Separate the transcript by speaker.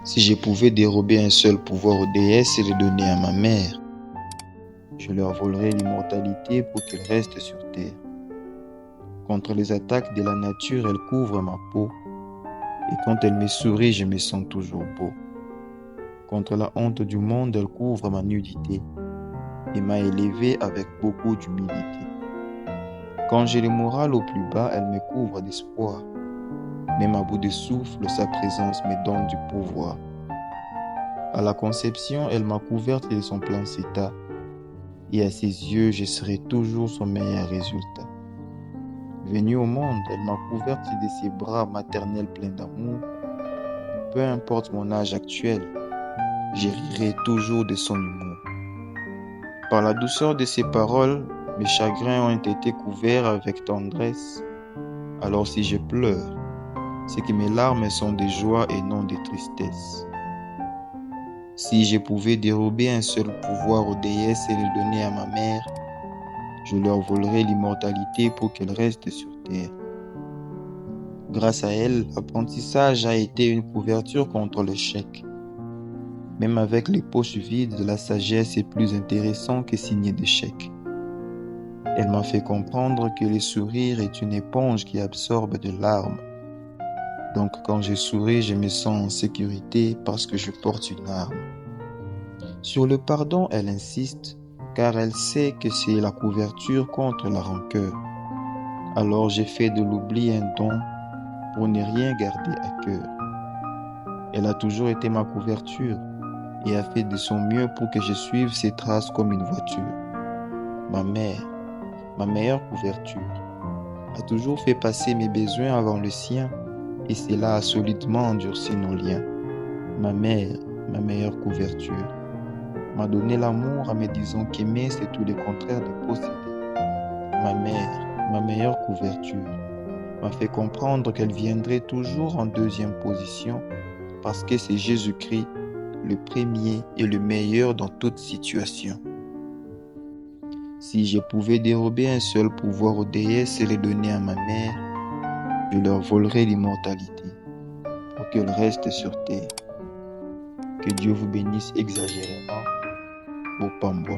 Speaker 1: Si je pouvais dérober un seul pouvoir aux déesses et le donner à ma mère, je leur volerais l'immortalité pour qu'elles restent sur terre. Contre les attaques de la nature, elle couvre ma peau, et quand elle me sourit, je me sens toujours beau. Contre la honte du monde, elle couvre ma nudité, et m'a élevé avec beaucoup d'humilité. Quand j'ai le moral au plus bas, elle me couvre d'espoir. Même à bout de souffle, sa présence me donne du pouvoir. À la conception, elle m'a couverte de son placenta, et à ses yeux, je serai toujours son meilleur résultat. Venue au monde, elle m'a couverte de ses bras maternels pleins d'amour. Peu importe mon âge actuel, je rirai toujours de son humour. Par la douceur de ses paroles, mes chagrins ont été couverts avec tendresse. Alors si je pleure, c'est que mes larmes sont de joie et non de tristesse. Si je pouvais dérober un seul pouvoir aux déesses et le donner à ma mère, je leur volerais l'immortalité pour qu'elles restent sur terre. Grâce à elle, l'apprentissage a été une couverture contre l'échec. Même avec les poches vides, la sagesse est plus intéressante que signer d'échecs. Elle m'a fait comprendre que le sourire est une éponge qui absorbe de larmes. Donc quand je souris, je me sens en sécurité parce que je porte une arme. Sur le pardon, elle insiste, car elle sait que c'est la couverture contre la rancœur. Alors j'ai fait de l'oubli un don pour ne rien garder à cœur. Elle a toujours été ma couverture et a fait de son mieux pour que je suive ses traces comme une voiture. Ma mère, ma meilleure couverture, a toujours fait passer mes besoins avant le sien et cela a solidement endurci nos liens. Ma mère, ma meilleure couverture, m'a donné l'amour en me disant qu'aimer c'est tout le contraire de posséder. Ma mère, ma meilleure couverture, m'a fait comprendre qu'elle viendrait toujours en deuxième position parce que c'est Jésus-Christ, le premier et le meilleur dans toute situation. Si je pouvais dérober un seul pouvoir aux déesses et le donner à ma mère, je leur volerais l'immortalité pour qu'elles restent sur terre. Que Dieu vous bénisse exagérément. Bopambwa.